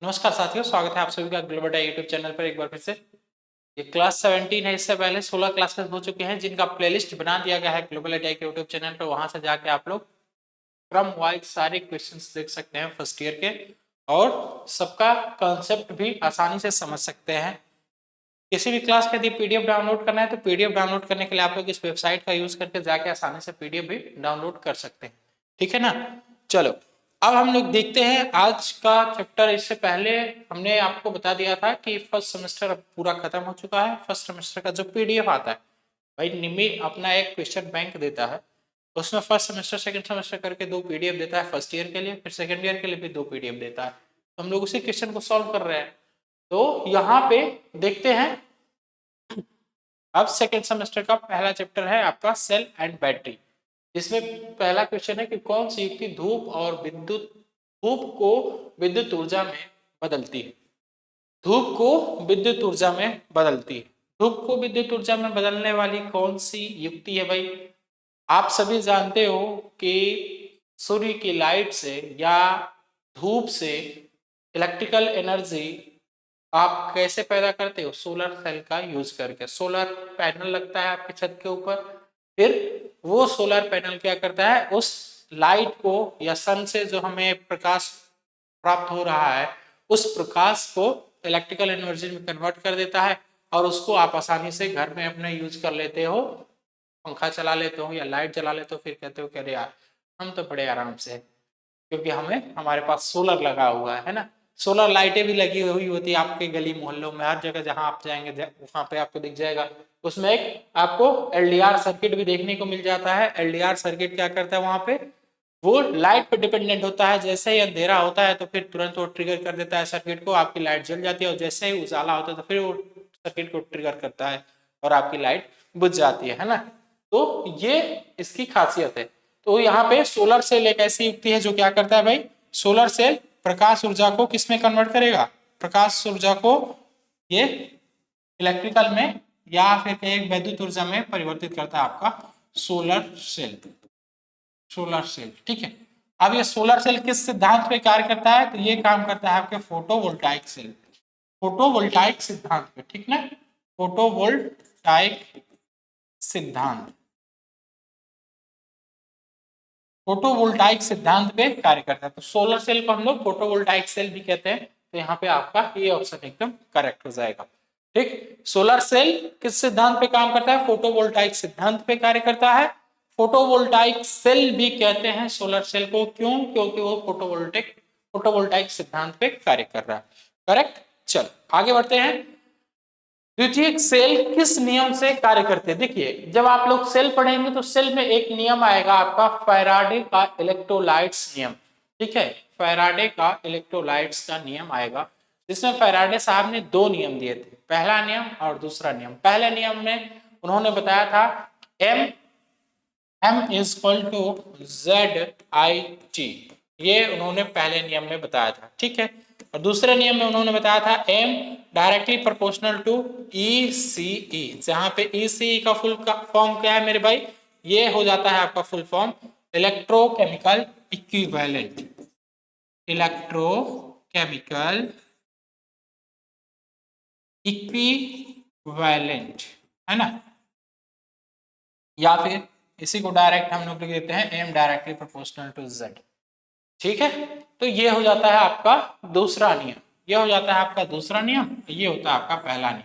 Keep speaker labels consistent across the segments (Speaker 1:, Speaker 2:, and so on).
Speaker 1: नमस्कार साथियों, स्वागत है आप सभी का ग्लोबल डाई यूट्यूब चैनल पर एक बार फिर से। ये क्लास 17 है। इससे पहले 16 क्लासेस हो चुके हैं जिनका प्लेलिस्ट बना दिया गया है ग्लोबल डाई के यूट्यूब चैनल पर। वहां से जाके आप लोग क्रम वाइज सारे क्वेश्चंस देख सकते हैं फर्स्ट ईयर के, और सबका कॉन्सेप्ट भी आसानी से समझ सकते हैं। किसी भी क्लास का यदि पीडीएफ डाउनलोड करना है तो पीडीएफ डाउनलोड करने के लिए आप लोग इस वेबसाइट का यूज करके जाके आसानी से पीडीएफ भी डाउनलोड कर सकते हैं। ठीक है ना। चलो अब हम लोग देखते हैं आज का चैप्टर। इससे पहले हमने आपको बता दिया था कि फर्स्ट सेमेस्टर अब पूरा खत्म हो चुका है। फर्स्ट सेमेस्टर का जो पीडीएफ आता है, भाई निमी अपना एक क्वेश्चन बैंक देता है, उसमें फर्स्ट सेमेस्टर सेकंड सेमेस्टर करके 2 पीडीएफ देता है फर्स्ट ईयर के लिए, फिर सेकंड ईयर के लिए भी 2 पीडीएफ देता है। तो हम लोग उसी क्वेश्चन को सॉल्व कर रहे हैं। तो यहाँ पे देखते हैं, अब सेकेंड सेमेस्टर का पहला चैप्टर है आपका सेल एंड बैटरी। जिसमें पहला क्वेश्चन है कि कौन सी युक्ति धूप को विद्युत ऊर्जा में बदलती है। धूप को विद्युत ऊर्जा में बदलती है। धूप को विद्युत ऊर्जा में बदलने वाली कौन सी युक्ति है भाई। आप सभी जानते हो कि सूर्य की लाइट से या धूप से इलेक्ट्रिकल एनर्जी आप कैसे पैदा करते हो, सोलर सेल का यूज करके। सोलर पैनल लगता है आपके छत के ऊपर, फिर वो सोलर पैनल क्या करता है, उस लाइट को या सन से जो हमें प्रकाश प्राप्त हो रहा है उस प्रकाश को इलेक्ट्रिकल एनर्जी में कन्वर्ट कर देता है, और उसको आप आसानी से घर में अपने यूज कर लेते हो। पंखा चला लेते हो या लाइट जला लेते हो, फिर कहते हो कि अरे यार हम तो बड़े आराम से, क्योंकि हमें हमारे पास सोलर लगा हुआ है ना। सोलर लाइटें भी लगी हुई होती है आपके गली मोहल्लों में, हर जगह जहां आप जाएंगे वहां पे आपको दिख जाएगा। उसमें एक आपको एलडीआर सर्किट भी देखने को मिल जाता है। एलडीआर सर्किट क्या करता है, वहां पे वो लाइट पे डिपेंडेंट होता है। जैसे ही अंधेरा होता है तो फिर तुरंत वो ट्रिगर कर देता है सर्किट को, आपकी लाइट जल जाती है, और जैसे ही उजाला होता है तो फिर वो सर्किट को ट्रिगर करता है और आपकी लाइट बुझ जाती है ना। तो ये इसकी खासियत है। तो यहाँ पे सोलर सेल एक ऐसी युक्ति है जो क्या करता है भाई, सोलर सेल प्रकाश ऊर्जा को किसमें कन्वर्ट करेगा, प्रकाश ऊर्जा को ये इलेक्ट्रिकल में या फिर कहीं वैद्युत ऊर्जा में परिवर्तित करता है आपका सोलर सेल। सोलर सेल ठीक है। अब ये सोलर सेल किस सिद्धांत पे कार्य करता है, तो ये काम करता है आपके फोटोवोल्टाइक सेल, फोटोवोल्टाइक सिद्धांत पे। ठीक ना, फोटोवोल्टाइक सिद्धांत, फोटोवोल्टाइक सिद्धांत पे कार्य करता है। तो सोलर सेल को हम लोग फोटोवोल्टाइक सेल भी कहते हैं। तो यहाँ पे आपका ये ऑप्शन एकदम करेक्ट हो जाएगा। ठीक, सोलर सेल किस सिद्धांत पे काम करता है, फोटोवोल्टाइक सिद्धांत पे कार्य करता है। फोटोवोल्टाइक सेल भी कहते हैं सोलर सेल को, क्यों, क्योंकि वो फोटोवोल्टाइक सिद्धांत पे कार्य कर रहा है। करेक्ट। चल आगे बढ़ते हैं। द्वितीयक सेल किस नियम से कार्य करते हैं। देखिए जब आप लोग सेल पढ़ेंगे तो सेल में एक नियम आएगा आपका फैराडे का इलेक्ट्रोलाइट्स नियम। ठीक है, फैराडे का इलेक्ट्रोलाइट्स का नियम आएगा, जिसमें फैराडे साहब ने 2 नियम दिए थे, पहला नियम और दूसरा नियम। पहले नियम में उन्होंने बताया था M is equal to ZIT, ये उन्होंने पहले नियम में बताया था। ठीक है, और दूसरे नियम में उन्होंने बताया था M directly proportional to ECE, जहां पे ECE का फुल फॉर्म क्या है मेरे भाई, ये हो जाता है आपका full form electrochemical equivalent, electrochemical equivalent है ना, या फिर इसी को डायरेक्ट हम लोग लिख देते हैं M directly proportional to Z। ठीक है, तो ये हो जाता है आपका दूसरा नियम, ये हो जाता है आपका दूसरा नियम, ये होता है आपका पहला नियम।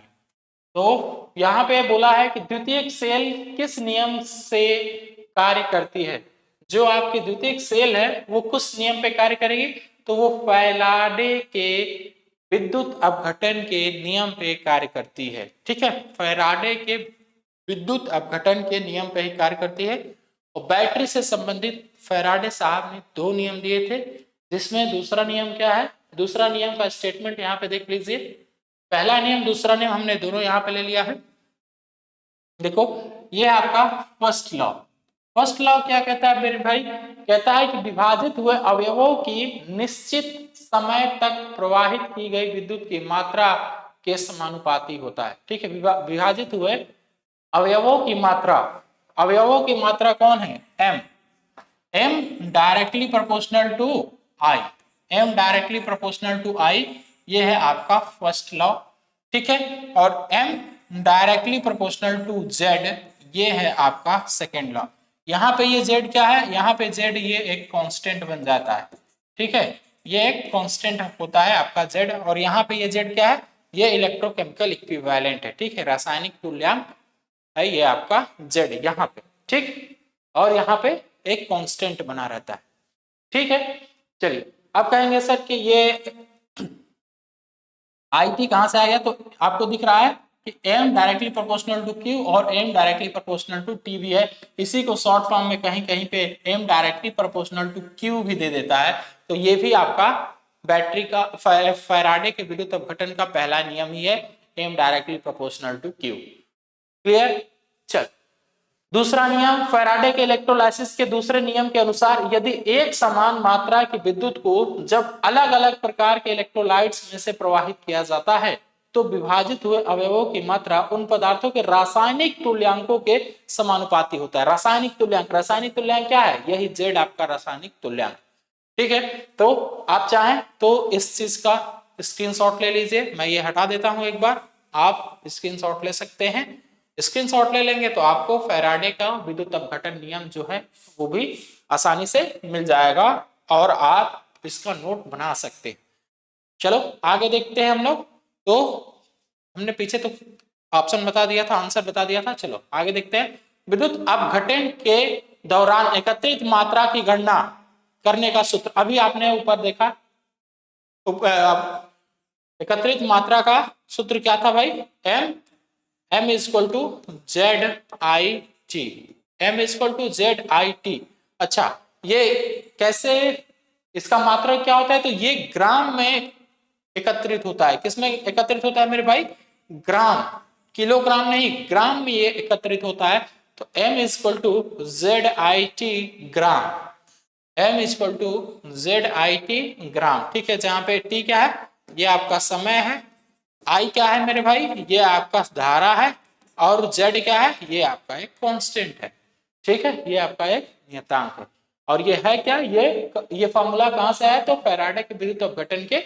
Speaker 1: तो यहाँ पे बोला है कि द्वितीयक सेल किस नियम से कार्य करती है। जो आपकी द्वितीयक सेल है वो किस नियम पे कार्य करेगी, तो वो फैराडे के विद्युत अपघटन के नियम पे कार्य करती है। ठीक है, फैराडे के विद्युत अपघटन के नियम पे ही कार्य करती है। और बैटरी से संबंधित फैराडे साहब ने 2 नियम दिए थे, जिसमें दूसरा नियम क्या है, दूसरा नियम का स्टेटमेंट यहाँ पे देख लीजिए। पहला नियम दूसरा नियम हमने दोनों यहाँ पे ले लिया है। देखो ये आपका फर्स्ट लॉ, फर्स्ट लॉ क्या कहता है मेरे भाई, कहता है कि विभाजित हुए अवयवों की निश्चित समय तक प्रवाहित की गई विद्युत की मात्रा के समानुपाती होता है। ठीक है, विभाजित हुए अवयवों की मात्रा, अवयवों की मात्रा कौन है, M directly proportional to I, M directly proportional to I ये है आपका फर्स्ट लॉ, ठीक है। और m directly proportional to z, ये है आपका सेकेंड लॉ। यहाँ पे ये z क्या है, यहाँ पे z ये एक कांस्टेंट बन जाता है, ठीक है, ये एक कांस्टेंट होता है आपका z। और यहाँ पे ये z क्या है, ये इलेक्ट्रोकेमिकल इक्विवेलेंट है, ठीक है, रासायनिक तुल्यांक है ये आपका z यहाँ पे, ठीक। और यहाँ पे एक कांस्टेंट बना रहता है, ठीक है। चलिए अब कहेंगे सर कि ये आई टी कहां से आ गया, तो आपको दिख रहा है कि m directly proportional to q और m directly proportional to t भी है। इसी को शॉर्ट फॉर्म में कहीं कहीं पे m directly proportional to q भी दे देता है। तो ये भी आपका बैटरी का फैराडे के विद्युत अपघटन का पहला नियम ही है, m directly proportional to q। Clear. चल दूसरा नियम फैराडे के इलेक्ट्रोलाइसिस के दूसरे नियम के अनुसार यदि एक समान मात्रा की विद्युत को जब अलग अलग प्रकार के इलेक्ट्रोलाइट्स में से प्रवाहित किया जाता है तो विभाजित हुए अवयवों की मात्रा उन पदार्थों के रासायनिक तुल्यांकों के समानुपाती होता है। रासायनिक तुल्यांक क्या है, यही जेड आपका रासायनिक तुल्यांक, ठीक है। तो आप चाहें तो इस चीज का स्क्रीनशॉट ले लीजिए, मैं ये हटा देता हूं एक बार, आप स्क्रीनशॉट ले सकते हैं। स्क्रीनशॉट ले लेंगे तो आपको फैराडे का विद्युत अपघटन नियम जो है वो भी आसानी से मिल जाएगा और आप इसका नोट बना सकते हैं। चलो आगे देखते हैं हम लोग। तो हमने पीछे तो ऑप्शन बता दिया था, आंसर बता दिया था, चलो आगे देखते हैं। विद्युत अपघटन के दौरान एकत्रित मात्रा की गणना करने का सूत्र, अभी आपने ऊपर देखा एकत्रित मात्रा का सूत्र क्या था भाई, m is equal to Z I T, m is equal to Z I T. अच्छा ये कैसे, इसका मात्रा क्या होता है, तो ये ग्राम में एकत्रित होता है। किसमें एकत्रित होता है मेरे भाई, ग्राम, किलोग्राम नहीं, ग्राम में ये एकत्रित होता है। तो m is equal to Z I T gram, m is equal to Z I T gram, ठीक है। जहां पे t क्या है, ये आपका समय है, आई क्या है मेरे भाई, ये आपका धारा है, और z क्या है, ये आपका एक कांस्टेंट है, ठीक है, ये आपका एक नियतांक है। और ये है क्या, ये फॉर्मूला कहां से आया, तो फैराडे के विद्युत अपघटन के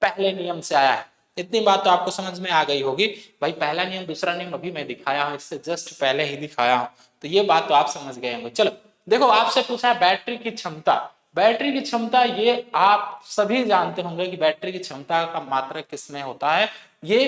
Speaker 1: पहले नियम से आया है। इतनी बात तो आपको समझ में आ गई होगी भाई, पहला नियम दूसरा नियम अभी मैं दिखाया हूं, इससे जस्ट पहले ही दिखाया हूं, तो ये बात तो आप समझ गए होंगे। चलो देखो आपसे पूछा है बैटरी की क्षमता, बैटरी की क्षमता ये आप सभी जानते होंगे कि बैटरी की क्षमता का मात्रक किसमें होता है, ये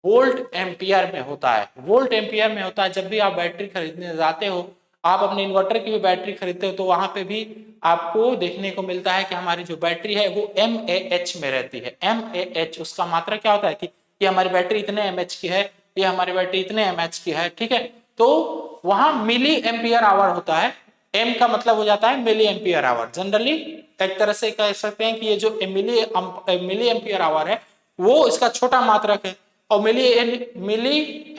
Speaker 1: वोल्ट एम्पियर में होता है, वोल्ट एम्पियर में होता है। जब भी आप बैटरी खरीदने जाते हो, आप अपने इन्वर्टर की भी बैटरी खरीदते हो, तो वहां पे भी आपको देखने को मिलता है कि हमारी जो बैटरी है वो mAh में रहती है। mAh उसका मात्रा क्या होता है कि ये हमारी बैटरी इतने mAh की है, ये हमारी बैटरी इतने mAh की है, ठीक है। तो वहां मिली एम्पियर आवर होता है, m का मतलब हो जाता है मिली एम्पियर आवर। जनरली एक तरह से कह सकते हैं कि ये जो मिली एम्पियर आवर है वो इसका छोटा मात्रक है, और मिली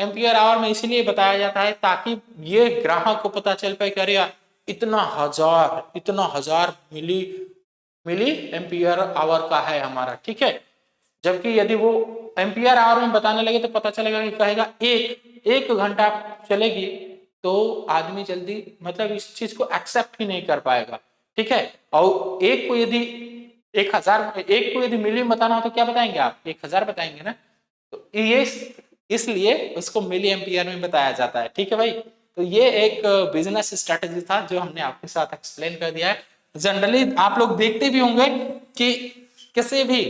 Speaker 1: एम्पियर आवर में इसीलिए बताया जाता है ताकि ये ग्राहक को पता चल पाए कि अरे यार इतना हजार मिली एम्पियर आवर का है हमारा, ठीक है। जबकि यदि वो एम्पियर आवर में बताने लगे तो पता चलेगा कि कहेगा एक घंटा चलेगी, तो आदमी जल्दी मतलब इस चीज को एक्सेप्ट ही नहीं कर पाएगा, ठीक है। और एक को यदि मिली बताना हो तो क्या बताएंगे आप, 1000 बताएंगे ना, तो ये इसलिए उसको मिली एम्पियर में बताया जाता है, ठीक है भाई। तो ये एक बिजनेस स्ट्रेटेजी था जो हमने आपके साथ एक्सप्लेन कर दिया है। जनरली आप लोग देखते भी होंगे कि किसी भी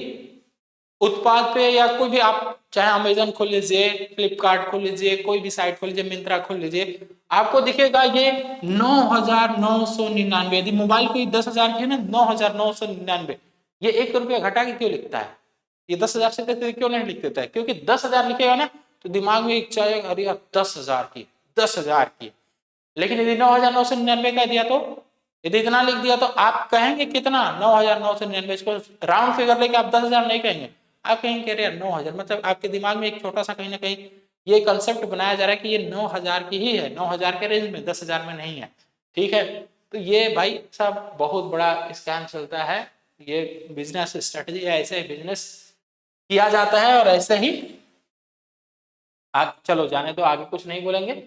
Speaker 1: उत्पाद पे या कोई भी, आप चाहे अमेजन खोल लीजिए, फ्लिपकार्ट खोल लीजिए, कोई भी साइट खोल लीजिए, मिंत्रा खोल लीजिए, आपको दिखेगा ये 9,999, यदि मोबाइल कोई 10,000 की है ना, 9,999, ये 1 रुपया घटा के क्यों लिखता है, ये 10,000 से क्यों नहीं लिख देता है, क्योंकि 10,000 लिखेगा ना तो दिमाग में एक चाहेगा अरे यार 10,000 की, 10,000 की। लेकिन यदि 9,999 का दिया, तो यदि इतना लिख दिया तो आप कहेंगे कितना, 9,999, इसको राउंड फिगर लेके आप 10,000 नहीं कहेंगे, आप कहेंगे अरे 9,000, मतलब आपके दिमाग में एक छोटा सा कहीं ना कहीं ये कंसेप्ट बनाया जा रहा है कि ये 9,000 की ही है, 9,000 के रेंज में, 10,000 में नहीं है, ठीक है। तो ये भाई सब बहुत बड़ा स्कैम चलता है, ये बिजनेस स्ट्रेटेजी है, ऐसे ही बिजनेस किया जाता है और ऐसे ही चलो जाने दो, आगे कुछ नहीं बोलेंगे।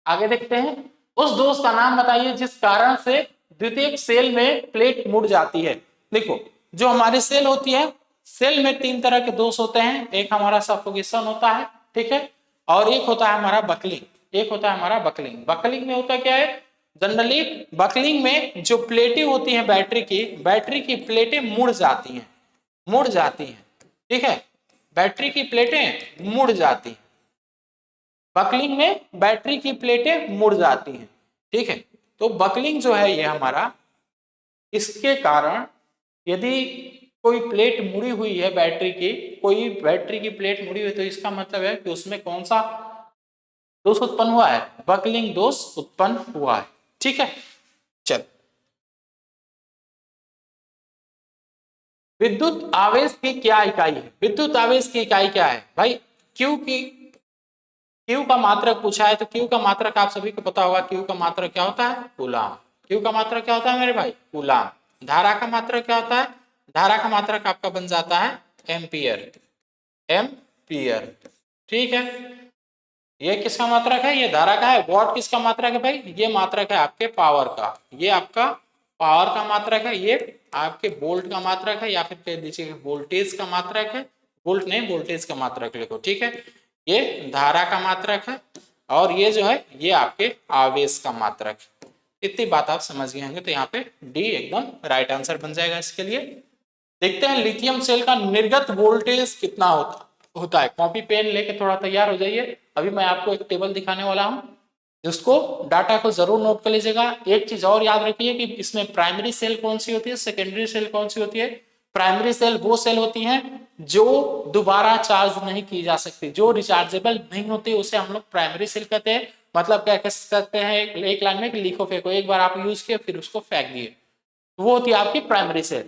Speaker 1: आगे देखते हैं, उस दोष का नाम बताइए जिस कारण से द्वितीयक सेल में प्लेट मुड़ जाती है। देखो जो हमारी सेल होती है सेल में तीन तरह के दोष होते हैं, एक हमारा सफोकेशन होता है, ठीक है, और एक होता है हमारा बकलिंग, एक होता है हमारा बकलिंग। बकलिंग में होता क्या है, जनरली बकलिंग में जो प्लेटें होती हैं बैटरी की प्लेटें मुड़ जाती हैं, मुड़ जाती हैं, ठीक है, बैटरी की प्लेटें मुड़ जाती हैं, बकलिंग में बैटरी की प्लेटें मुड़ जाती हैं, ठीक है। तो बकलिंग जो है ये हमारा, इसके कारण यदि कोई प्लेट मुड़ी हुई है बैटरी की, कोई बैटरी की प्लेट मुड़ी हुई, तो इसका मतलब है कि उसमें कौन सा दोष उत्पन्न हुआ है, बकलिंग दोष उत्पन्न हुआ है, ठीक है। चल, विद्युत आवेश की क्या इकाई है, विद्युत आवेश की इकाई क्या है भाई, क्यू का मात्रक पूछा है, तो क्यू का मात्रक आप सभी को पता होगा, क्यू का मात्रक क्या होता है, कूलाम। क्यू का मात्रक क्या होता है मेरे भाई, कूलाम। धारा का मात्रक क्या होता है, धारा का मात्रक आपका बन जाता है एम्पियर, एम्पियर, ठीक है। ये किसका मात्रक है, ये धारा का है। वॉट किसका मात्रक है भाई, ये मात्रक है आपके पावर का, ये आपका पावर का मात्रक है, ये आपके वोल्ट का मात्रक है, या फिर कह दीजिए वोल्टेज का मात्रक है, वोल्ट नहीं वोल्टेज का मात्रक लिखो, ठीक है। ये धारा का मात्रक है, और ये जो है ये आपके आवेश का मात्रक है। इतनी बात आप समझ गए होंगे, तो यहाँ पे डी एकदम राइट आंसर बन जाएगा इसके लिए। देखते हैं लिथियम सेल का निर्गत वोल्टेज कितना होता है। कॉपी पेन लेके थोड़ा तैयार हो जाइए, अभी मैं आपको एक टेबल दिखाने वाला हूं, जिसको डाटा को जरूर नोट कर लीजिएगा। एक चीज और याद रखिए कि इसमें प्राइमरी सेल कौन सी होती है, सेकेंडरी सेल कौन सी होती है। प्राइमरी सेल वो सेल होती हैं जो दोबारा चार्ज नहीं की जा सकती, जो रिचार्जेबल नहीं होती, उसे हम लोग प्राइमरी सेल कहते हैं। मतलब क्या कह सकते हैं, एक लाइन में लिखो फेंको, एक बार आप यूज किए फिर उसको फेंक दिए, वो होती है आपकी प्राइमरी सेल।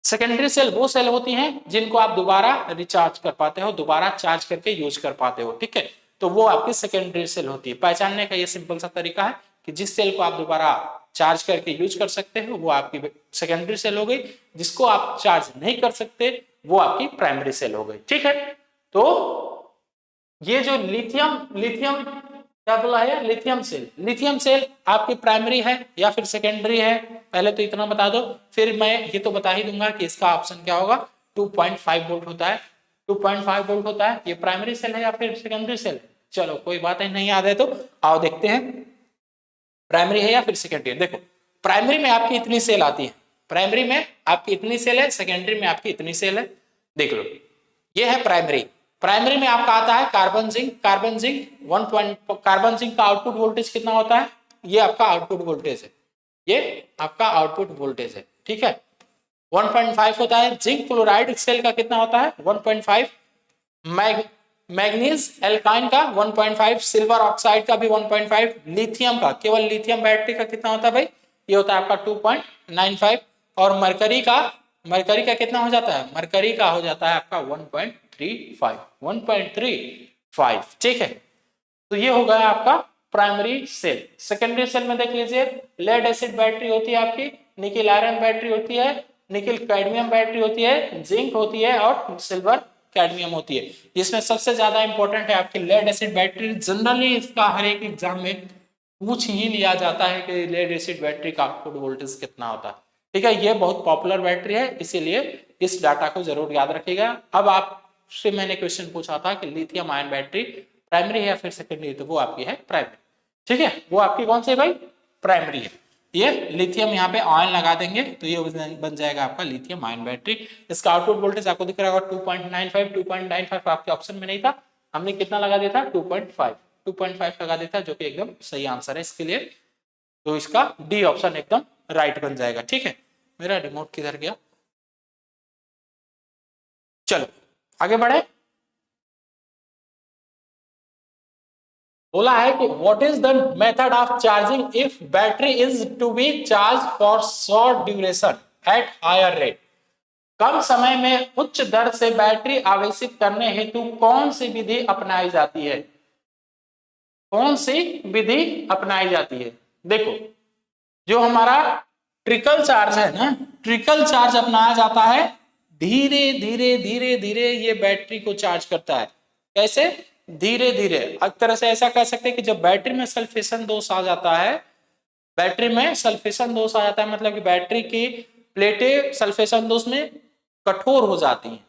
Speaker 1: सेकेंडरी सेल वो सेल होती हैं जिनको आप दोबारा रिचार्ज कर पाते हो, दोबारा चार्ज करके यूज कर पाते हो, ठीक है। तो वो आपकी सेकेंडरी सेल होती है। पहचानने का ये सिंपल सा तरीका है कि जिस सेल को आप दोबारा चार्ज करके यूज कर सकते हो वो आपकी सेकेंडरी सेल हो गई, जिसको आप चार्ज नहीं कर सकते वो आपकी प्राइमरी सेल हो गई, ठीक है। तो ये जो लिथियम लिथियम क्या बोला है, लिथियम सेल आपकी प्राइमरी है या फिर सेकेंडरी है, पहले तो इतना बता दो, फिर मैं ये तो बता ही दूंगा कि इसका ऑप्शन क्या होगा। 2.5 वोल्ट होता है, 2.5 वोल्ट होता है, ये प्राइमरी सेल है या फिर सेकेंडरी सेल। चलो कोई बात नहीं याद है तो आओ देखते हैं प्राइमरी है या फिर सेकेंडरी। देखो प्राइमरी में आपकी इतनी सेल आती है, प्राइमरी में आपकी इतनी सेल है, सेकेंडरी में आपकी इतनी सेल है। देख लो ये है प्राइमरी, प्राइमरी में आपका आता है कार्बन जिंक, कार्बन जिंक का आउटपुट वोल्टेज कितना होता है, ये आपका आउटपुट वोल्टेज है, ये आपका आउटपुट वोल्टेज है, ठीक है। 1.5 होता है। जिंक क्लोराइड सेल का कितना होता है 1.5, मैग्नीज एल्काइन का 1.5, सिल्वर ऑक्साइड का भी 1.5, लिथियम का, केवल लिथियम बैटरी का कितना होता है भाई, ये होता है आपका 2.95, और मरकरी का कितना हो जाता है, मरकरी का हो जाता है आपका 1.35, ठीक है। तो ये हो गया आपका प्राइमरी सेल। सेकेंडरी सेल में देख लीजिए, लेड एसिड बैटरी होती है आपकी, निकिल आयरन बैटरी होती है, निकिल कैडमियम बैटरी होती है, जिंक होती है और सिल्वर कैडमियम होती है। इसमें सबसे ज्यादा इंपॉर्टेंट है आपकी लेड एसिड बैटरी। जनरली इसका हर एक एग्जाम में पूछ ही लिया जाता है कि लेड एसिड बैटरी का आउटपुट वोल्टेज कितना होता है, ठीक है। ये बहुत पॉपुलर बैटरी है, इसीलिए इस डाटा को जरूर याद रखिएगा। अब आपसे मैंने क्वेश्चन पूछा था कि लिथियम आयन बैटरी प्राइमरी है या फिर सेकेंडरी, तो वो आपकी है प्राइमरी, ठीक है। वो आपकी कौन सी भाई, प्राइमरी है। ये लिथियम यहाँ पे आयन लगा देंगे तो ये बन जाएगा आपका लिथियम आयन बैटरी। इसका आउटपुट वोल्टेज आपको दिख रहा होगा 2.95 आपके ऑप्शन में नहीं था, हमने कितना लगा दिया था 2.5 लगा दिया था, जो कि एकदम सही आंसर है इसके लिए। तो इसका डी ऑप्शन एकदम राइट बन जाएगा, ठीक है। मेरा रिमोट किधर गया, चलो आगे बढ़े। बोला है कि what is the method of charging if battery is to be charge for short duration at higher rate. कम समय में उच्च दर से बैटरी आवेशित करने हेतु कौन सी विधि अपनाई जाती है, कौन सी विधि अपनाई जाती है। देखो जो हमारा ट्रिकल चार्ज है ना, ट्रिकल चार्ज अपनाया जाता है, धीरे धीरे धीरे धीरे ये बैटरी को चार्ज करता है। कैसे, धीरे धीरे। एक तरह से ऐसा कह सकते हैं कि जब बैटरी में सल्फेशन दोष आ जाता है, बैटरी में सल्फेशन दोष आ जाता है, मतलब कि बैटरी की प्लेटें सल्फेशन दोष में कठोर हो जाती हैं,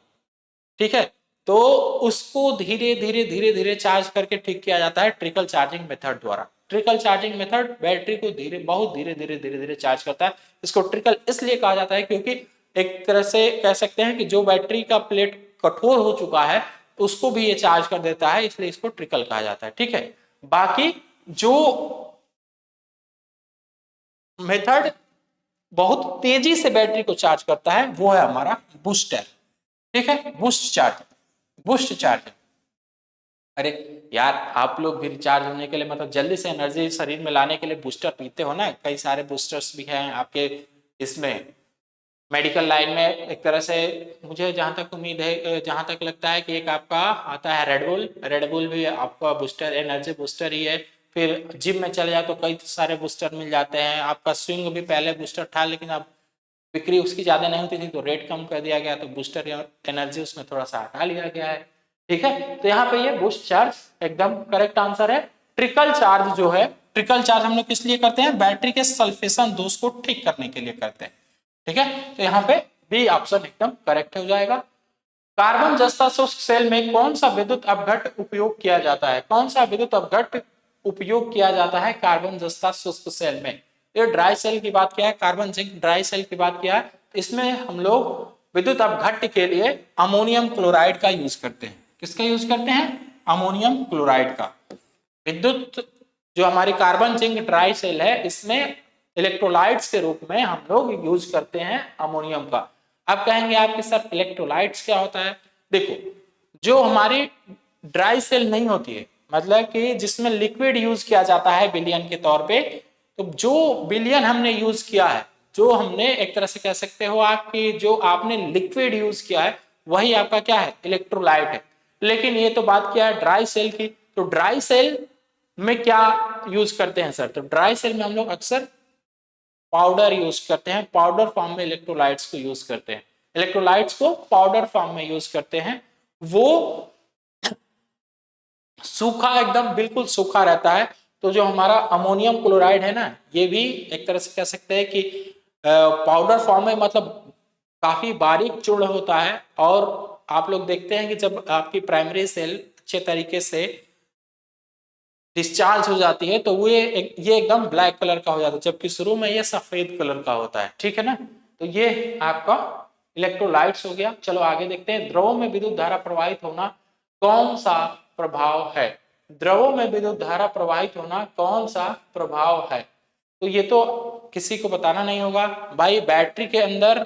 Speaker 1: ठीक है। तो उसको धीरे धीरे धीरे धीरे चार्ज करके ठीक किया जाता है ट्रिकल चार्जिंग मेथड द्वारा। ट्रिकल चार्जिंग मेथड बैटरी को बहुत धीरे धीरे धीरे धीरे चार्ज करता है। इसको ट्रिकल इसलिए कहा जाता है क्योंकि एक तरह से कह सकते हैं कि जो बैटरी का प्लेट कठोर हो चुका है उसको भी ये चार्ज कर देता है, इसलिए इसको ट्रिकल कहा जाता है। ठीक है, बाकी जो मेथड बहुत तेजी से बैटरी को चार्ज करता है वो है हमारा बूस्टर। ठीक है, बूस्ट चार्ज, बूस्ट चार्ज। अरे यार, आप लोग भी रिचार्ज होने के लिए मतलब जल्दी से एनर्जी शरीर में लाने के लिए बूस्टर पीते हो ना। कई सारे बूस्टर्स भी हैं आपके इसमें मेडिकल लाइन में। एक तरह से मुझे जहां तक उम्मीद है, जहां तक लगता है कि एक आपका आता है रेडबुल। रेडबुल भी आपका बूस्टर, एनर्जी बूस्टर ही है। फिर जिम में चले जाए तो कई सारे बूस्टर मिल जाते हैं। आपका स्विंग भी पहले बूस्टर था, लेकिन अब बिक्री उसकी ज्यादा नहीं होती थी तो रेट कम कर दिया गया, तो बूस्टर एनर्जी उसमें थोड़ा सा हटा लिया गया है। ठीक है, तो यहाँ पे ये बूस्ट चार्ज एकदम करेक्ट आंसर है। ट्रिकल चार्ज जो है, ट्रिकल चार्ज हम लोग किस लिए करते हैं? बैटरी के सल्फेशन दोष को ठीक करने के लिए करते हैं। ठीक है, तो यहाँ पे बी ऑप्शन एकदम करेक्ट हो जाएगा। कार्बन जस्ता शुष्क सेल में कौन सा विद्युत अपघट्ट उपयोग किया जाता है? कौन सा विद्युत अपघट्ट उपयोग किया जाता है कार्बन जस्ता शुष्क सेल में? ये ड्राई सेल की बात किया है, कार्बन जिंक ड्राई सेल की बात किया है। इसमें हम लोग विद्युत अपघट्ट के लिए अमोनियम क्लोराइड का यूज करते हैं। किसका यूज करते हैं? अमोनियम क्लोराइड का। विद्युत जो हमारी कार्बन जिंक ड्राई सेल है, इसमें इलेक्ट्रोलाइट्स के रूप में हम लोग यूज करते हैं अमोनियम का। अब कहेंगे आपके सर इलेक्ट्रोलाइट्स क्या होता है? देखो, जो हमारी ड्राई सेल नहीं होती है, मतलब कि जिसमें लिक्विड यूज किया जाता है विलयन के तौर पे, तो जो विलयन हमने यूज किया है, जो हमने एक तरह से कह सकते हो आपकी जो आपने लिक्विड यूज किया है, वही आपका क्या है? इलेक्ट्रोलाइट है। लेकिन ये तो बात क्या है ड्राई सेल की, तो ड्राई सेल में क्या यूज करते हैं सर? तो ड्राई सेल में हम लोग अक्सर पाउडर यूज करते हैं। पाउडर फॉर्म में इलेक्ट्रोलाइट्स को यूज करते हैं। इलेक्ट्रोलाइट्स को पाउडर फॉर्म में यूज करते हैं। वो सूखा, एकदम बिल्कुल सूखा रहता है। तो जो हमारा अमोनियम क्लोराइड है ना, ये भी एक तरह से कह सकते हैं कि पाउडर फॉर्म में, मतलब काफी बारीक चूर्ण होता है। और आप लोग देखते हैं कि जब आपकी प्राइमरी सेल अच्छे तरीके से डिस्चार्ज हो जाती है तो ये एकदम ब्लैक कलर का हो जाता है, जबकि शुरू में ये सफेद कलर का होता है। ठीक है ना, तो ये आपका इलेक्ट्रोलाइट्स हो गया। चलो आगे देखते हैं। द्रव में विद्युत धारा प्रवाहित होना कौन सा प्रभाव है? द्रवों में विद्युत धारा प्रवाहित होना कौन सा प्रभाव है? तो ये तो किसी को बताना नहीं होगा भाई। बैटरी के अंदर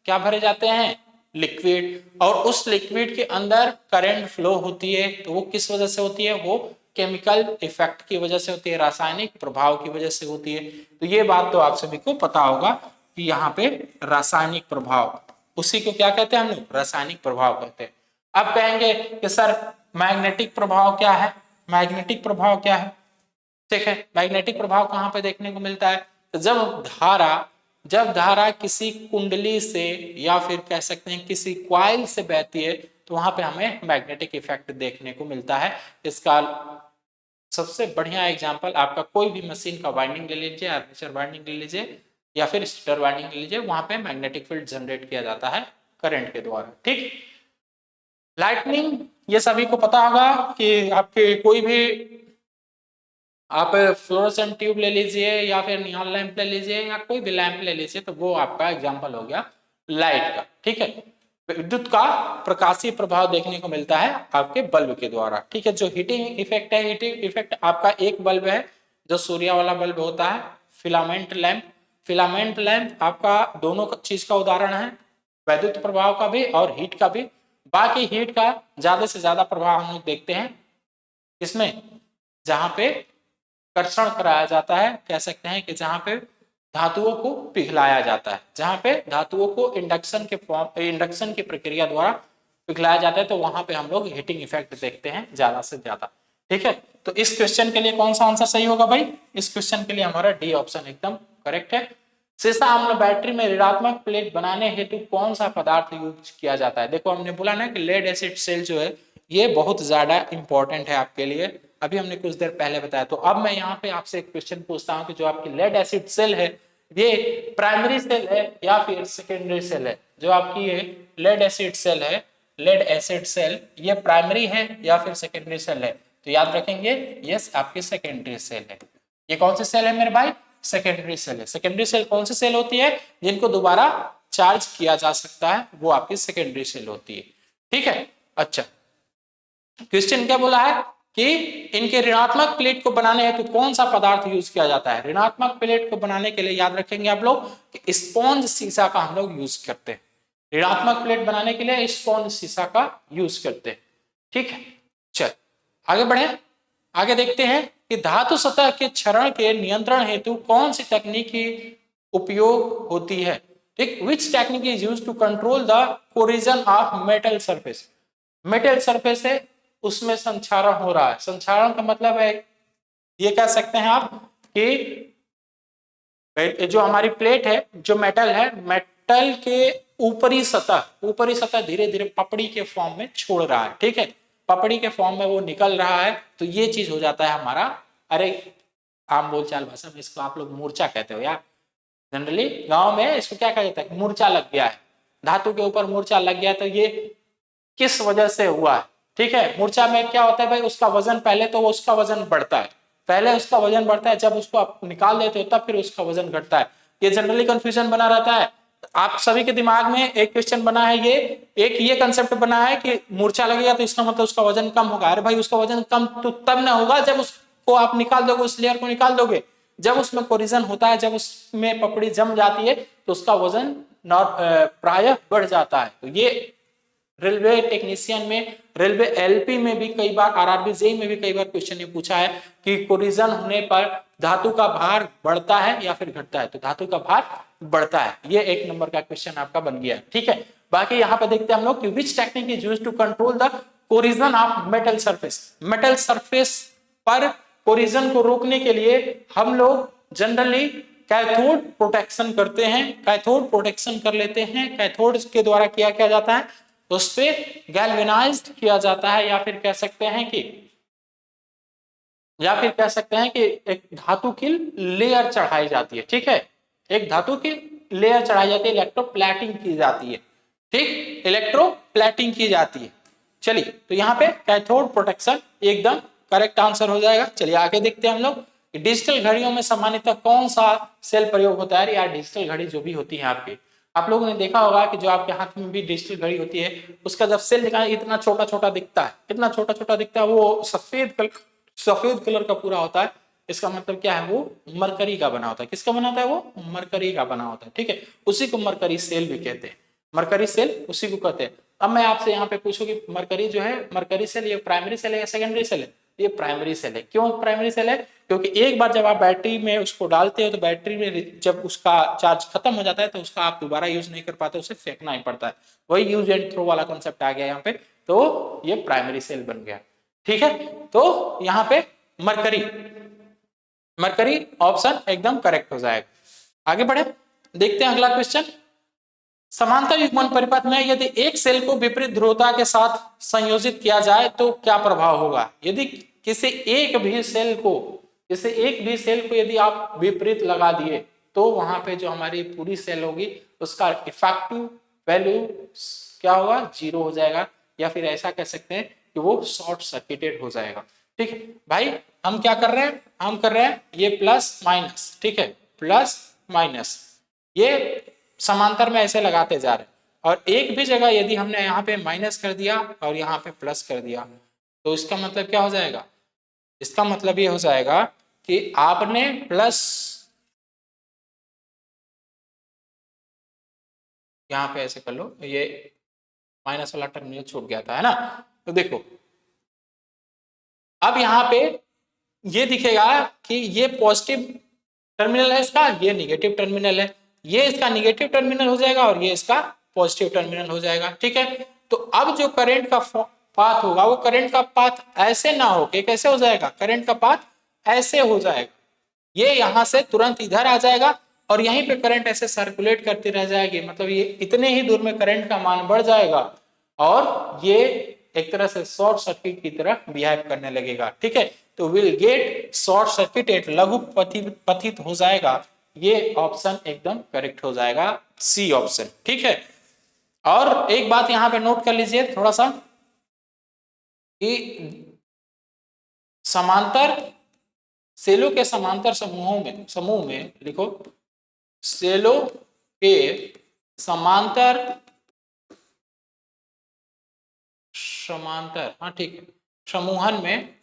Speaker 1: क्या भरे जाते हैं? लिक्विड। और उस लिक्विड के अंदर करंट फ्लो होती है, तो वो किस वजह से होती है? वो केमिकल इफेक्ट की वजह से होती है, रासायनिक प्रभाव की वजह से होती है। तो ये बात तो आप सभी को पता होगा कि यहाँ पे रासायनिक प्रभाव, उसी को क्या कहते हैं हम लोग? रासायनिक प्रभाव कहते हैं। अब कहेंगे कि सर मैग्नेटिक प्रभाव क्या है? मैग्नेटिक प्रभाव क्या है? ठीक है, मैग्नेटिक प्रभाव कहाँ पे देखने को मिलता है? तो जब धारा किसी कुंडली से या फिर कह सकते हैं किसी क्वाइल से बहती है, तो वहां पे हमें मैग्नेटिक इफेक्ट देखने को मिलता है। इसका सबसे बढ़िया एग्जांपल आपका कोई भी मशीन का वाइंडिंग ले लीजिए, आर्मेचर वाइंडिंग ले लीजिए या फिर स्टेटर वाइंडिंग ले लीजिए, वहां पे मैग्नेटिक फील्ड जनरेट किया जाता है करंट के द्वारा। ठीक, लाइटनिंग ये सभी को पता होगा कि आपके कोई भी आप फ्लोरोसेंट ट्यूब ले लीजिए या फिर नियॉन लैंप ले लीजिए या कोई भी लैंप ले लीजिए, तो वो आपका एग्जांपल हो गया लाइट का। ठीक है, विद्युत का प्रकाशीय प्रभाव देखने को मिलता है आपके बल्ब के द्वारा। ठीक है, जो हीटिंग इफेक्ट है, हीटिंग इफेक्ट आपका एक बल्ब है जो सूर्य वाला बल्ब होता है, फिलामेंट लैंप। फिलामेंट लैंप आपका दोनों चीज का उदाहरण है, विद्युत प्रभाव का भी और हीट का भी। बाकी हीट का ज्यादा से ज्यादा प्रभाव हम लोग देखते हैं इसमें जहां पे कर्षण कराया जाता है, कह सकते हैं कि जहां पे धातुओं को पिघलाया जाता है, जहां पे धातुओं को इंडक्शन की प्रक्रिया द्वारा पिघलाया जाता है, तो वहां पे हम लोग हीटिंग इफेक्ट देखते हैं ज्यादा से ज्यादा। ठीक है, तो इस क्वेश्चन के लिए कौन सा आंसर सही होगा भाई? इस क्वेश्चन के लिए हमारा डी ऑप्शन एकदम करेक्ट है। सीसा अम्ल बैटरी में ऋणात्मक प्लेट बनाने हेतु कौन सा पदार्थ यूज किया जाता है? देखो, हमने बोला ना कि लेड एसिड सेल जो है ये बहुत ज्यादा इंपॉर्टेंट है आपके लिए, अभी हमने कुछ देर पहले बताया। तो अब मैं यहाँ पे आपसे एक क्वेश्चन पूछता हूँ कि जो आपकी लेड एसिड सेल है, ये प्राइमरी सेल है या फिर सेकेंडरी सेल है? जो आपकी ये लेड एसिड सेल है, लेड एसिड सेल ये प्राइमरी है या फिर सेकेंडरी सेल है? तो याद रखेंगे यस आपकी सेकेंडरी सेल है। ये कौन सी सेल है मेरे भाई? सेकेंडरी सेल है। सेकेंडरी सेल कौन सी सेल होती है? जिनको दोबारा चार्ज किया जा सकता है वो आपकी सेकेंडरी सेल होती है। ठीक है, अच्छा क्वेश्चन क्या बोला है कि इनके ऋणात्मक प्लेट को बनाने हेतु तो कौन सा पदार्थ यूज किया जाता है? ऋणात्मक प्लेट को बनाने के लिए याद रखेंगे आप लोग कि स्पॉन्ज सीसा का हम लोग यूज करते हैं। ऋणात्मक प्लेट बनाने के लिए स्पॉन्ज सीसा का यूज करते हैं। ठीक है, चल आगे बढ़े। आगे देखते हैं कि धातु सतह के क्षरण के नियंत्रण हेतु कौन सी तकनीक की उपयोग होती है? ठीक, which technique is used to control the corrosion of metal surface? Metal surface है उसमें संक्षारण हो रहा है। संक्षारण का मतलब है ये कह सकते हैं आप कि जो हमारी प्लेट है, जो मेटल है, मेटल के ऊपरी सतह धीरे धीरे पपड़ी के फॉर्म में छोड़ रहा है। ठीक है, पपड़ी के फॉर्म में वो निकल रहा है, तो ये चीज हो जाता है हमारा, अरे आम बोलचाल भाषा में इसको आप लोग मूर्छा कहते हो यार, जनरली गांव में इसको क्या कहा जाता है? मूर्छा लग गया है, धातु के ऊपर मूर्छा लग गया। तो ये किस वजह से हुआ है? ठीक है, मूर्छा में क्या होता है भाई, उसका वजन पहले तो उसका वजन बढ़ता है, पहले उसका वजन बढ़ता है, जब उसको आप निकाल देते हो तब फिर उसका वजन घटता है। ये जनरली कंफ्यूजन बना रहता है आप सभी के दिमाग में। एक क्वेश्चन बना है ये कंसेप्ट बना है कि मूर्छा लगेगा तो इसका मतलब उसका वजन कम होगा। अरे भाई उसका वजन कम तो तब ना होगा जब उसको आप निकाल दोगे, उस लेयर को निकाल दोगे। जब उसमें कोरिजन होता है, जब उसमें पपड़ी जम जाती है तो उसका वजन प्रायः बढ़ जाता है। तो ये रेलवे टेक्नीशियन में, रेलवे एलपी में भी कई बार, आरआरबी जेई में भी कई बार क्वेश्चन ये पूछा है कि कोरिजन होने पर धातु का भार बढ़ता है या फिर घटता है? तो धातु का भार बढ़ता है। ये एक नंबर का क्वेश्चन आपका बन गया। ठीक है, बाकी यहाँ पे देखते हैं हम लोग कि which technique is used to control the corrosion of metal surface? Metal surface पर कोरिजन को रोकने के लिए हम लोग जनरली कैथोड प्रोटेक्शन करते हैं, कैथोड प्रोटेक्शन कर लेते हैं। कैथोड के द्वारा किया जाता है, उस पे गैल्वेनाइज्ड किया जाता है, या फिर कह सकते हैं कि एक धातु की लेयर चढ़ाई जाती है। ठीक है, एक धातु की लेयर चढ़ाई जाती है, इलेक्ट्रोप्लेटिंग की जाती है। ठीक, इलेक्ट्रोप्लेटिंग की जाती है। चलिए, तो यहाँ पे कैथोड प्रोटेक्शन एकदम करेक्ट आंसर हो जाएगा। चलिए आगे देखते हैं हम लोग। डिजिटल घड़ियों में सामान्यतः कौन सा सेल प्रयोग होता है? यार डिजिटल घड़ी जो भी होती है आपकी, आप लोगों ने देखा होगा कि जो आपके हाथ में भी डिजिटल घड़ी होती है, उसका जब सेल निकाल इतना छोटा छोटा दिखता है, इतना छोटा छोटा दिखता है, वो सफेद कलर का पूरा होता है। इसका मतलब क्या है? वो मरकरी का बना होता है। किसका बना होता है? वो मरकरी का बना होता है। ठीक है, उसी को मरकरी सेल भी कहते हैं। मरकरी सेल उसी को कहते हैं। अब मैं आपसे यहाँ पे पूछूं कि मरकरी जो है, मरकरी सेल ये प्राइमरी सेल है या सेकेंडरी सेल है? ये प्राइमरी सेल है। क्यों प्राइमरी सेल है? क्योंकि एक बार जब आप बैटरी में उसको डालते हो तो बैटरी में जब उसका चार्ज खत्म हो जाता है तो उसका आप दोबारा यूज नहीं कर पाते, उसे फेंकना ही पड़ता है। वही यूज एंड थ्रो वाला कॉन्सेप्ट आ गया यहाँ पे, तो ये प्राइमरी सेल बन गया। ठीक है, तो यहाँ पे मरकरी ऑप्शन एकदम करेक्ट हो जाएगा। आगे बढ़े, देखते हैं अगला क्वेश्चन। समांतर युग्मन परिपथ में यदि एक सेल को विपरीत ध्रुवता के साथ संयोजित किया जाए तो क्या प्रभाव होगा? यदि किसी एक भी सेल को यदि आप विपरीत लगा दिए तो वहां पे जो हमारी पूरी सेल होगी उसका इफेक्टिव वैल्यू क्या होगा? 0 हो जाएगा, या फिर ऐसा कह सकते हैं कि वो शॉर्ट सर्किटेड हो जाएगा। ठीक है भाई, हम क्या कर रहे हैं? हम कर रहे हैं ये प्लस माइनस। ठीक है, प्लस माइनस ये समांतर में ऐसे लगाते जा रहे हैं, और एक भी जगह यदि हमने यहाँ पे माइनस कर दिया और यहाँ पे प्लस कर दिया तो इसका मतलब क्या हो जाएगा? इसका मतलब ये हो जाएगा कि आपने प्लस, यहाँ पे ऐसे कर लो, ये माइनस वाला टर्मिनल छूट गया था, है ना? तो देखो अब यहाँ पे ये दिखेगा कि ये पॉजिटिव टर्मिनल है इसका, ये निगेटिव टर्मिनल है, ये इसका निगेटिव टर्मिनल हो जाएगा और ये इसका पॉजिटिव टर्मिनल हो जाएगा। ठीक है, तो अब जो करंट का पाथ होगा वो करंट का पाथ ऐसे ना हो के कैसे हो जाएगा? करंट का पाथ ऐसे हो जाएगा, ये यहां से तुरंत इधर आ जाएगा और यहीं पे करंट ऐसे सर्कुलेट करती रह जाएगी। मतलब ये इतने ही दूर में करंट का मान बढ़ जाएगा और ये एक तरह से शॉर्ट सर्किट की तरह बिहेव करने लगेगा। ठीक है, तो विल गेट शॉर्ट सर्किटेड, लघु पथित हो जाएगा। ये ऑप्शन एकदम करेक्ट हो जाएगा, सी ऑप्शन। ठीक है, और एक बात यहाँ पे नोट कर लीजिए थोड़ा सा कि समांतर सेलों के समांतर समूह में लिखो, सेलों के समांतर हाँ ठीक है, समूहन में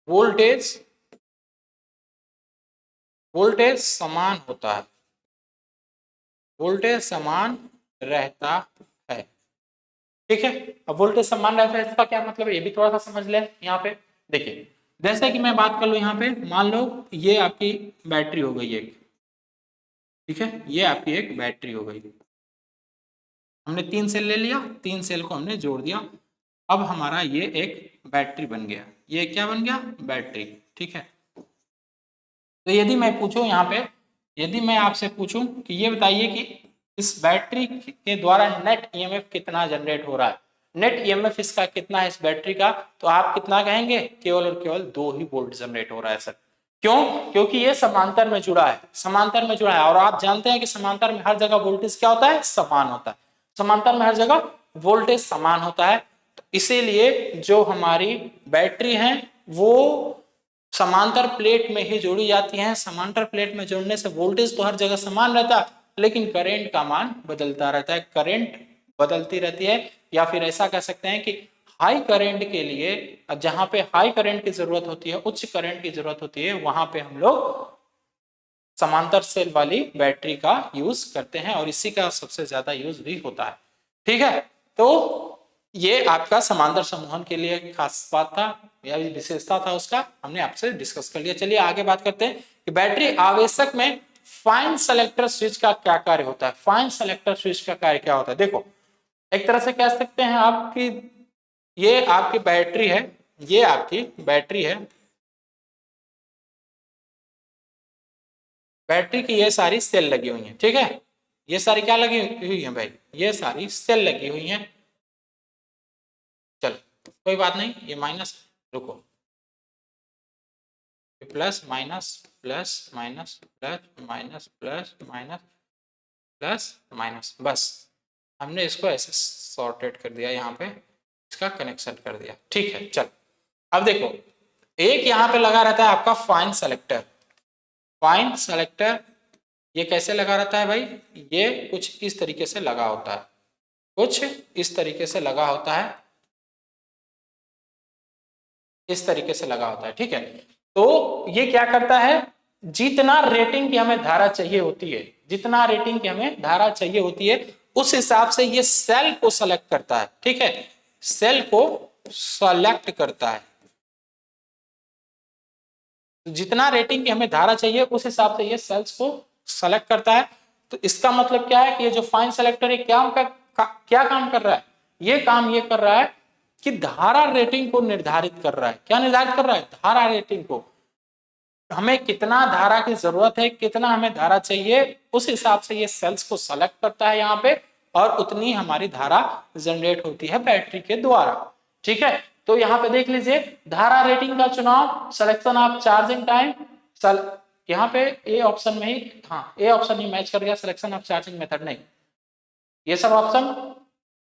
Speaker 1: वोल्टेज समान होता है, वोल्टेज समान रहता है। ठीक है, अब वोल्टेज समान रहता है इसका क्या मतलब है ये भी थोड़ा सा समझ लें। यहाँ पे देखिए, जैसे कि मैं बात कर लूं यहाँ पे, मान लो ये आपकी बैटरी हो गई एक, ठीक है, ये आपकी एक बैटरी हो गई। हमने 3 सेल ले लिया, 3 सेल को हमने जोड़ दिया, अब हमारा ये एक बैटरी बन गया। ये क्या बन गया? बैटरी। ठीक है, तो यदि मैं पूछूं यहाँ पे, यदि मैं आपसे पूछूं कि ये बताइए कि इस बैटरी के द्वारा नेट ईएमएफ कितना जनरेट हो रहा है, नेट ईएमएफ इसका कितना है इस बैटरी का, तो आप कितना कहेंगे? केवल और केवल 2 ही वोल्ट जनरेट हो रहा है सर। क्यों? क्योंकि ये समांतर में जुड़ा है, समांतर में जुड़ा है, और आप जानते हैं कि समांतर में हर जगह वोल्टेज क्या होता है? समान होता है। समांतर में हर जगह वोल्टेज समान होता है, तो इसीलिए जो हमारी बैटरी है वो समांतर प्लेट में ही जोड़ी जाती हैं। समांतर प्लेट में जोड़ने से वोल्टेज तो हर जगह समान रहता है, लेकिन करंट का मान बदलता रहता है, करंट बदलती रहती है। या फिर ऐसा कह सकते हैं कि हाई करंट के लिए, जहां पे हाई करंट की जरूरत होती है, उच्च करंट की जरूरत होती है, वहां पे हम लोग समांतर सेल वाली बैटरी का यूज करते हैं, और इसी का सबसे ज्यादा यूज भी होता है। ठीक है, तो ये आपका समांतर समूहन के लिए खास बात था या विशेषता था, उसका हमने आपसे डिस्कस कर लिया। चलिए आगे बात करते हैं कि बैटरी आवेशक में फाइन सेलेक्टर स्विच का क्या कार्य होता है। फाइन सेलेक्टर स्विच का कार्य क्या होता है? देखो, एक तरह से कह सकते हैं आप कि ये आपकी बैटरी है, ये आपकी बैटरी है, बैटरी की ये सारी सेल लगी हुई है। ठीक है, ये सारी क्या लगी हुई है भाई? ये सारी सेल लगी हुई है। चल कोई बात नहीं, ये माइनस, रुको, plus minus plus minus plus minus plus minus plus minus, बस हमने इसको ऐसे सॉर्टेड कर दिया, यहाँ पे इसका कनेक्शन कर दिया। ठीक है, चल अब देखो, एक यहाँ पे लगा रहता है आपका फाइन सेलेक्टर। फाइन सेलेक्टर ये कैसे लगा रहता है भाई? ये कुछ इस तरीके से लगा होता है, कुछ इस तरीके से लगा होता है, इस तरीके से लगा होता है। ठीक है, तो ये क्या करता है? जितना रेटिंग की हमें धारा चाहिए होती है, जितना रेटिंग की हमें धारा चाहिए होती है, उस हिसाब से ये सेल को सेलेक्ट करता है। ठीक है, सेल को सेलेक्ट करता है, जितना रेटिंग की हमें धारा चाहिए उस हिसाब से ये सेल्स को सेलेक्ट करता है। तो इसका मतलब क्या है कि ये जो फाइन सेलेक्टर है क्या काम कर रहा है? ये काम ये कर रहा है कि धारा रेटिंग को निर्धारित कर रहा है। क्या निर्धारित कर रहा है? धारा रेटिंग को, हमें कितना धारा की जरूरत है, कितना हमें धारा चाहिए, उस हिसाब से ये सेल्स को सेलेक्ट करता है यहाँ पे, और उतनी हमारी धारा जनरेट होती है बैटरी के द्वारा। ठीक है, तो यहाँ पे देख लीजिए, धारा रेटिंग का चुनाव, सिलेक्शन ऑफ चार्जिंग टाइम, यहाँ पे ए ऑप्शन में ही, हाँ ए ऑप्शन ही मैच कर गया, सिलेक्शन ऑफ चार्जिंग मेथड नहीं, ये सब ऑप्शन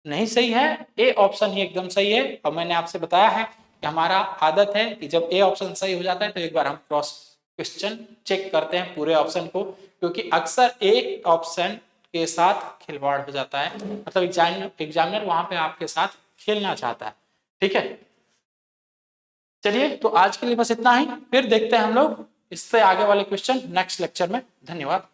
Speaker 1: नहीं सही है, ए ऑप्शन ही एकदम सही है। और मैंने आपसे बताया है कि हमारा आदत है कि जब ए ऑप्शन सही हो जाता है तो एक बार हम क्रॉस क्वेश्चन चेक करते हैं पूरे ऑप्शन को, क्योंकि अक्सर एक ऑप्शन के साथ खिलवाड़ हो जाता है, मतलब एग्जामिनर वहां पे आपके साथ खेलना चाहता है। ठीक है, चलिए तो आज के लिए बस इतना ही, फिर देखते हैं हम लोग इससे आगे वाले क्वेश्चन नेक्स्ट लेक्चर में। धन्यवाद।